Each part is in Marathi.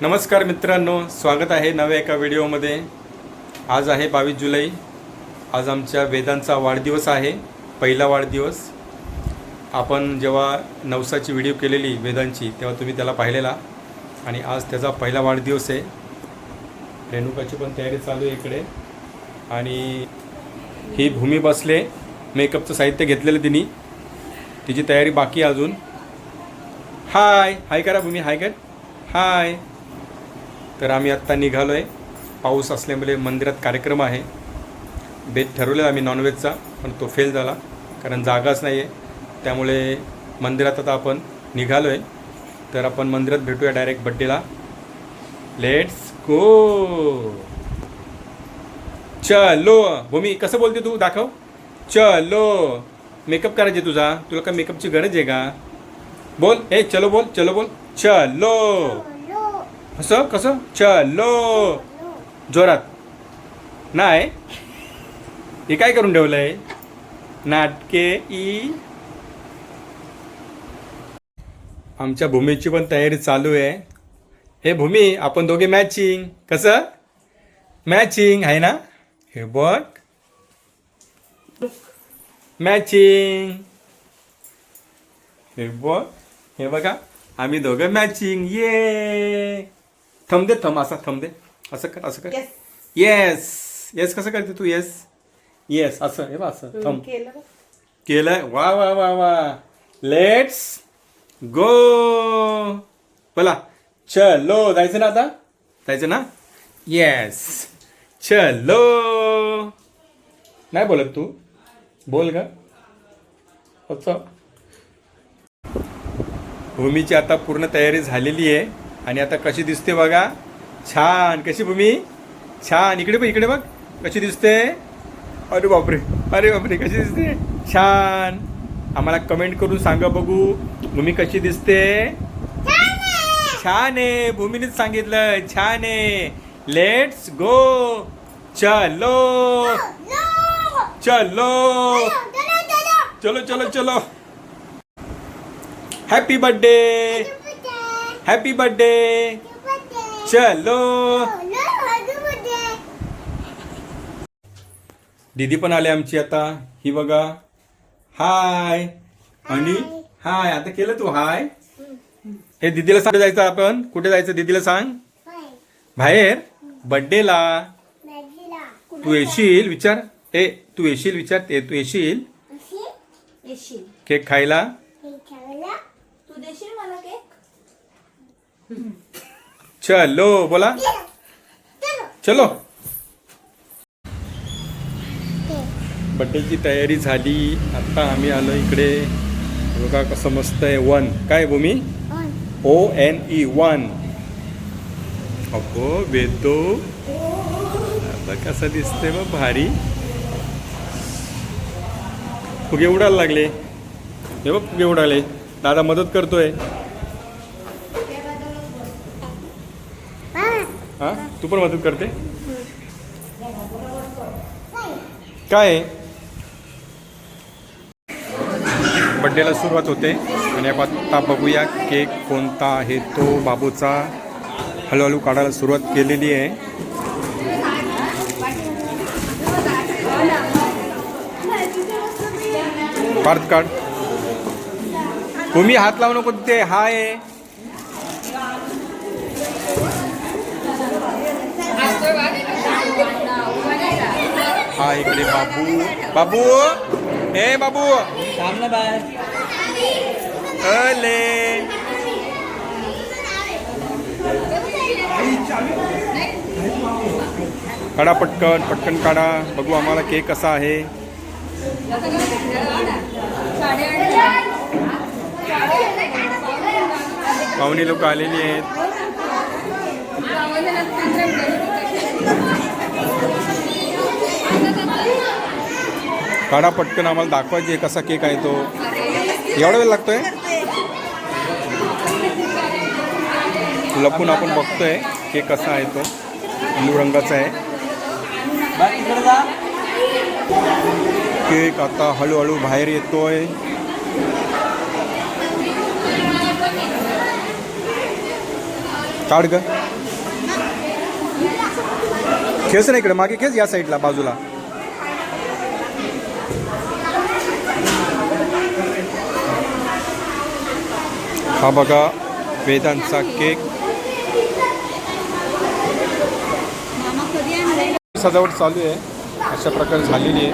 नमस्कार मित्रांनो, स्वागत आहे नव्या एका व्हिडिओमध्ये। आज आहे 22 जुलै। आज आमच्या वेदांचा वाढदिवस आहे, पहिला वाढदिवस। आपण जेव्हा नवसाची व्हिडिओ केलेली वेदांची तेव्हा तुम्ही त्याला पाहिलेला आणि आज त्याचा पहिला वाढदिवस आहे। रेणुकाची पण तयारी चालू आहे इकडे आणि ही भूमी बसले, मेकअपचं साहित्य घेतलेलं तिने, तिची तयारी बाकी अजून। हाय हाय करा भूमी, हाय कर, हाय। तर आम्ही आत्ता निघालो आहे, पाऊस असल्यामुळे मंदिरात कार्यक्रम आहे। बेत ठरवलेला आम्ही नॉनव्हेजचा, पण तो फेल झाला कारण जागाच नाही आहे, त्यामुळे मंदिरात आता आपण निघालो आहे। तर आपण मंदिरात भेटूया डायरेक्ट बड्डेला। Let's go. चलो भूमी, कसं बोलते तू, दाखव। चलो, मेकअप करायचे तुझा, तुला काय मेकअपची गरज आहे का? बोल, ए चलो बोल, चलो बोल, चलो। असं कसं? चलो जोरात नाही। हे काय करून ठेवलंय? नाटके ई। आमच्या भूमीची पण तयारी चालू आहे। हे भूमी, आपण दोघे मॅचिंग, कसं मॅचिंग आहे ना? हे बघ, मॅचिंग, हे बघ, हे बघा, आम्ही दोघं मॅचिंग। ये थंब दे, थंब असा थंब दे, असं कर, असं कर। येस येस, कसं करते तू? येस येस, असं हे बघ, असं थंब केलं। वा वा वा वा, लेट्स गो। बोला चलो, जायचं ना आता, जायचं ना? येस चलो। नाही बोलत तू, बोल ग। असं भूमीची आता पूर्ण तयारी झालेली आहे आणि आता कशी दिसते बघा, छान। कशी भूमी? छान। इकडे बघ, इकडे बघ, कशी दिसते? अरे बापरे, अरे बापरे, कशी दिसते? छान। आम्हाला कमेंट करून सांगा बघू, भूमी कशी दिसते? छान आहे, भूमीनेच सांगितलं छान आहे। Let's go. चलो चलो चलो चलो चलो। Happy birthday, happy birthday. चलो। दीदी पण आले आमची आता, ही बघा। हाय आणि हाय, आता केलं तू हाय। हे दीदीला सांग, जायचं आपण, कुठे जायचं दीदीला सांग? बाहेर बर्थडेला। तू येशील विचार, ए तू येशील विचार, ते तू येशील केक खायला? तू देशील मला केक? चलो बोला, चलो। बड्डेची तयारी झाली, आता आम्ही आलो इकडे। बघा कसं मस्त आहे। 1 काय भूमी? ONE 1। अगो वेदो, बघ कसं दिसतंय बघ, भारी। फुगे उडायला लागले, हे बघ फुगे उडाले। दादा मदत करतोय। हा, तू पण मदत करते काय? बड्डेला सुरुवात होते आणि आता बघूया केक कोणता आहे तो। बाबूचा हळूहळू काढायला सुरुवात केलेली आहे। काढ काढ तुम्ही, हात लावू नको तिथे। हाय हा, इकडे बाबू, बाबू, ए बाबू सामने बाहेर। अले काढा पटकन, पटकन काढा, बघू आम्हाला केक कसा आहे। पाहुणे लोक आलेली आहेत। काढा पटकन, आम्हाला दाखवायचे कसा केक आहे तो। एवढा वेळ लागतोय? लपून आपण बघतोय केक कसा आहे तो। ब्लू रंगाचा आहे केक। आता हळूहळू बाहेर येतोय। काढ ग। खेच ना इकडे मागे खेच या साईडला बाजूला. हा बघा वेदांचा केक. मामा कधी आणलाय? सजावट चालू आहे अशा प्रकारे झालेली आहे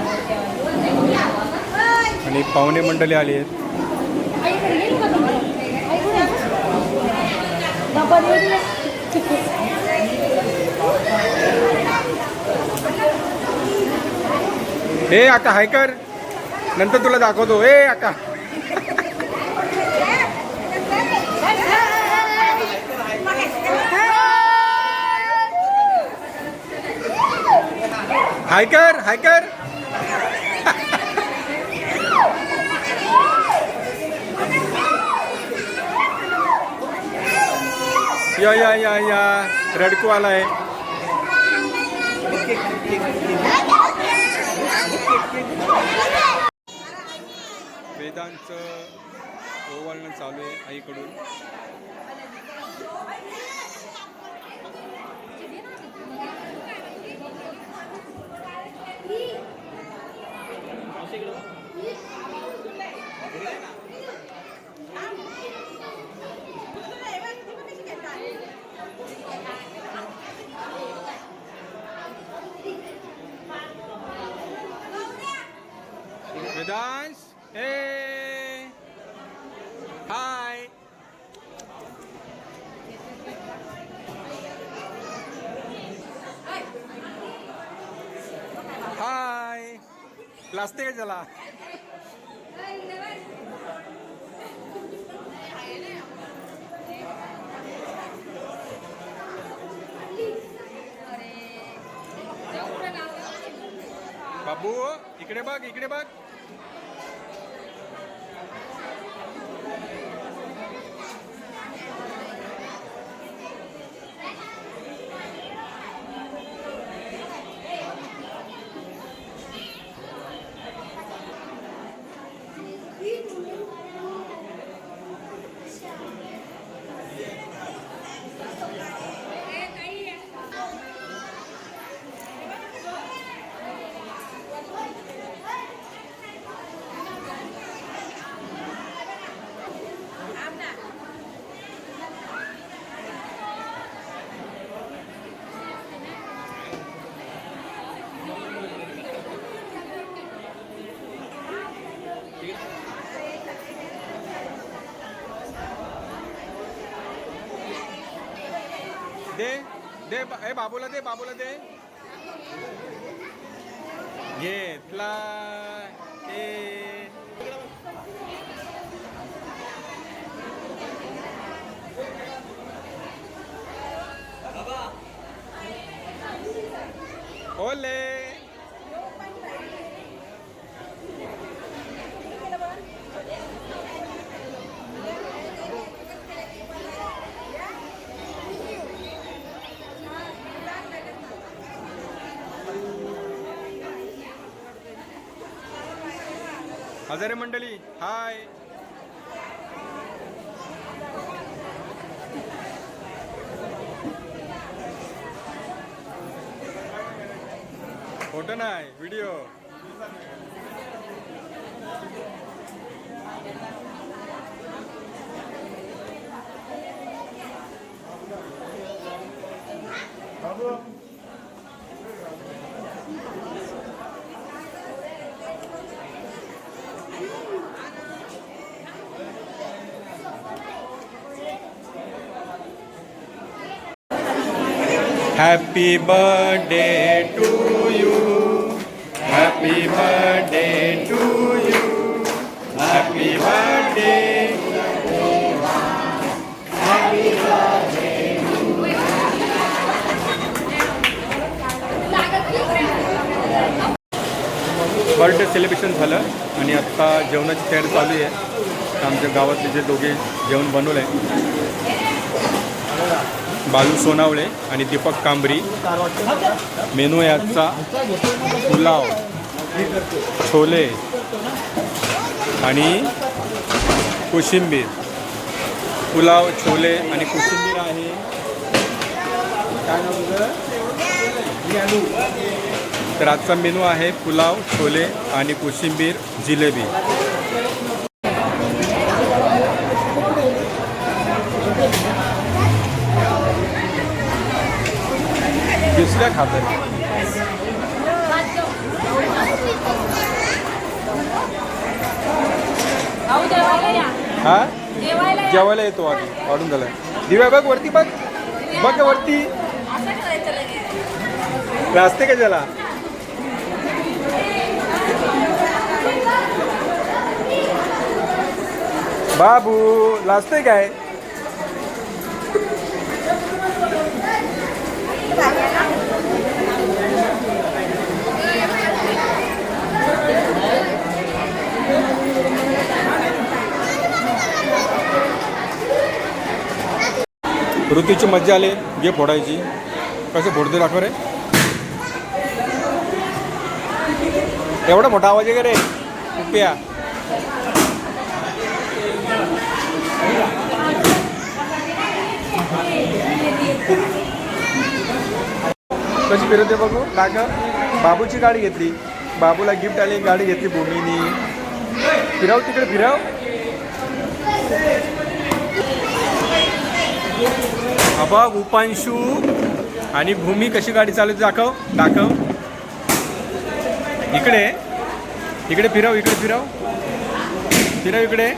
आणि पाहुणे मंडळी आली आहेत. हे आका हाय कर, नंतर तुला दाखवतो. हे आका हाय कर, हाय कर. या या या या रडकू आलाय. वेदांचं ओवाळणं चालू आहे आईकडून. वेदांश हे हाय. हाय लाजते का त्याला? बाबू इकडे बघ, इकडे बघ. दे दे ए बाबूला दे, बाबूला दे. घेतला ए ओले. हजारे मंडळी हाय. फोटो नाही, video. Happy birthday to you. Happy birthday to you. Happy birthday. Happy birthday. Birthday celebration झालं आणि आत्ता जेवणाची तयारी चालू आहे. आमच्या गावातले जे दोघे जेवण बनवलं आहे, बालू सोनावळे आणि दीपक कांबरी. मेनू आहे आजचा पुलाव, छोले आणि कोशिंबीर. पुलाव, छोले आणि कोशिंबीर आहे. काय नाव तुझं? तर आजचा मेनू आहे पुलाव, छोले आणि कोशिंबीर, जिलेबी. दुसऱ्या खात्यात हा जेवायला येतो आधी वाढून झालाय. दिव्या बघ वरती, बघ बघ वरती रास्ते का त्याला. बाबू लाजते काय. ऋतूची मज्जा आली घे फोडायची. कसे फोडते दाखव रे. एवढा मोठा आवाज आहे का रे रुपया. कशी फिरवते बघू. काका बाबूची गाडी घेतली, बाबूला गिफ्ट आली गाडी घेतली भूमीनी. फिराव तिकडे फिराव. बघ उपांशू आणि भूमी कशी गाडी चालवते दाखव दाखव. इकडे इकडे फिरव, इकडे फिरव, फिरव इकडे.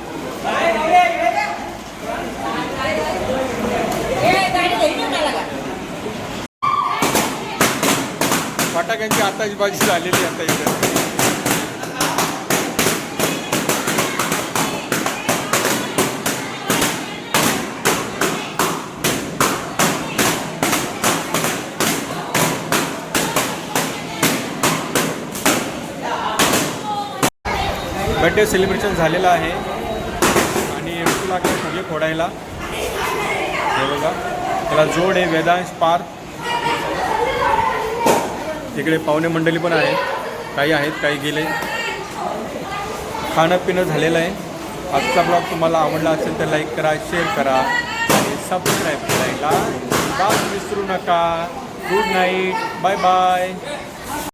फटाक्यांची आताचबाजी झालेली आता इकडे. बर्थडे सेलिब्रेशन झालेलं आहे आणि ऋतूला लागले फुगे फोडायला. हे बघा त्याला जोड आहे वेदांश पार्थ. तिकडे पाहुणे मंडळी पण आहेत, काही आहेत काही गेले. खाणं पिणं झालेलं आहे. आजचा ब्लॉग तुम्हाला आवडला असेल तर लाईक करा, शेअर करा आणि सबस्क्राईब करायला विसरू नका. Good night, bye bye.